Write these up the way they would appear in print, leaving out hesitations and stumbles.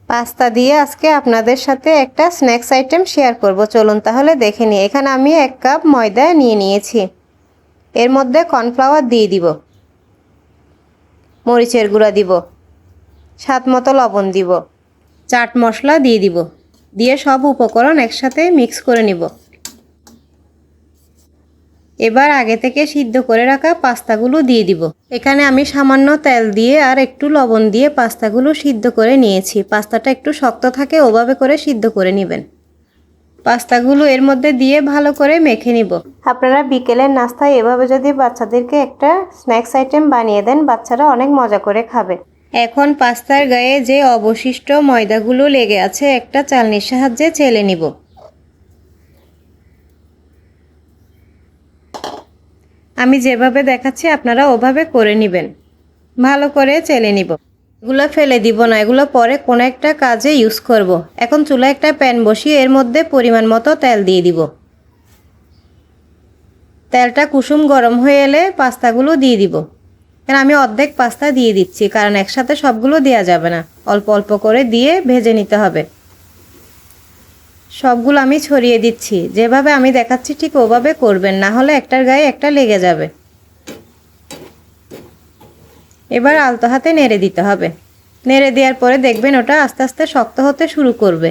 Pasta দিয়ে আজকে আপনাদের সাথে একটা স্ন্যাক্স আইটেম শেয়ার করব। চলুন তাহলে দেখে নিই। এখানে আমি 1 কাপ ময়দা নিয়ে নিয়েছি। এর মধ্যে কর্নফ্লাওয়ার দিয়ে দিব, মরিচের গুঁড়া দিব, স্বাদ মতো লবণ দিব, চাট মশলা দিয়ে দিব, দিয়ে সব উপকরণ একসাথে মিক্স করে নিব। এবার আগে থেকে সিদ্ধ করে রাখা পাস্তাগুলো দিয়ে দিব। এখানে আমি সামান্য তেল দিয়ে আর একটু লবণ দিয়ে পাস্তাগুলো সিদ্ধ করে নিয়েছি। পাস্তাটা একটু শক্ত থাকে, ওভাবে করে সিদ্ধ করে নেবেন। পাস্তাগুলো এর মধ্যে দিয়ে ভালো করে মেখে নিব। আপনারা বিকেলের নাস্তায় এভাবে যদি বাচ্চাদেরকে একটা স্ন্যাক্স আইটেম বানিয়ে দেন, বাচ্চারা অনেক মজা করে খাবে। এখন পাস্তার গায়ে যে অবশিষ্ট ময়দাগুলো লেগে আছে একটা চালনির সাহায্যে চেলে নিব। আমি যেভাবে দেখাচ্ছি আপনারা ওভাবে করে নেবেন। ভালো করে চেলে নিব। এগুলো ফেলে দিব না, এগুলো পরে কোনো একটা কাজে ইউজ করব। এখন চুলায় একটা প্যান বসিয়ে এর মধ্যে পরিমাণ মতো তেল দিয়ে দিব। তেলটা কুসুম গরম হয়ে এলে পাস্তাগুলো দিয়ে দিব। কারণ আমি অর্ধেক পাস্তা দিয়ে দিচ্ছি, কারণ একসাথে সবগুলো দেওয়া যাবে না, অল্প অল্প করে দিয়ে ভেজে নিতে হবে। সবগুলো আমি ছড়িয়ে দিচ্ছি। যেভাবে আমি দেখাচ্ছি ঠিক ওভাবে করবেন, না হলে একটার গায়ে একটা লেগে যাবে। এবার আলতো হাতে নেড়ে দিতে হবে। নেড়ে দেওয়ার পরে দেখবেন ওটা আস্তে আস্তে শক্ত হতে শুরু করবে।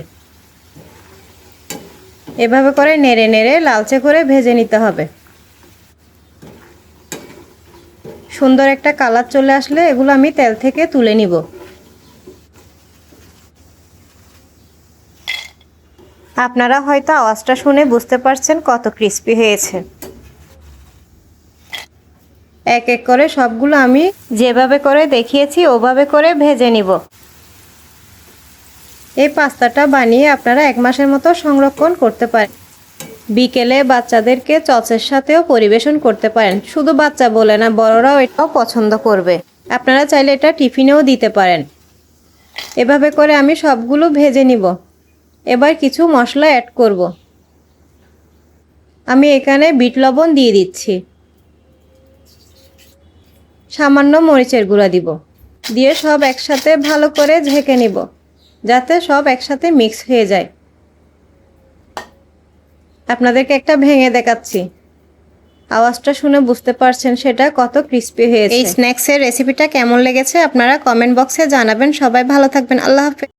এভাবে করে নেড়ে নেড়ে লালচে করে ভেজে নিতে হবে। সুন্দর একটা কালার চলে আসলে এগুলো আমি তেল থেকে তুলে নিব। আপনারা হয়তো আওয়াজটা শুনে বুঝতে পারছেন কত ক্রিস্পি হয়েছে। এক এক করে সবগুলো আমি যেভাবে করে দেখিয়েছি ওভাবে করে ভেজে নিব। এই পাস্তাটা বানিয়ে আপনারা 1 মাসের মতো সংরক্ষণ করতে পারেন। বিকেলে বাচ্চাদেরকে চচের সাথেও পরিবেশন করতে পারেন। শুধু বাচ্চা বলে না, বড়রাও এটাও পছন্দ করবে। আপনারা চাইলে এটা টিফিনেও দিতে পারেন। এভাবে করে আমি সবগুলো ভেজে নিব। এবার কিছু মশলা অ্যাড করব। আমি এখানে বিট লবণ দিয়ে দিচ্ছি, সামান্য মরিচের গুঁড়া দিব, দিয়ে সব একসাথে ভালো করে ঝেঁকে নিব, যাতে সব একসাথে মিক্স হয়ে যায়। আপনাদেরকে একটা ভেঙে দেখাচ্ছি, আওয়াজটা শুনে বুঝতে পারছেন সেটা কত ক্রিস্পি হয়েছে। এই স্ন্যাক্সের রেসিপিটা কেমন লেগেছে আপনারা কমেন্ট বক্সে জানাবেন। সবাই ভালো থাকবেন। আল্লাহ হাফেজ।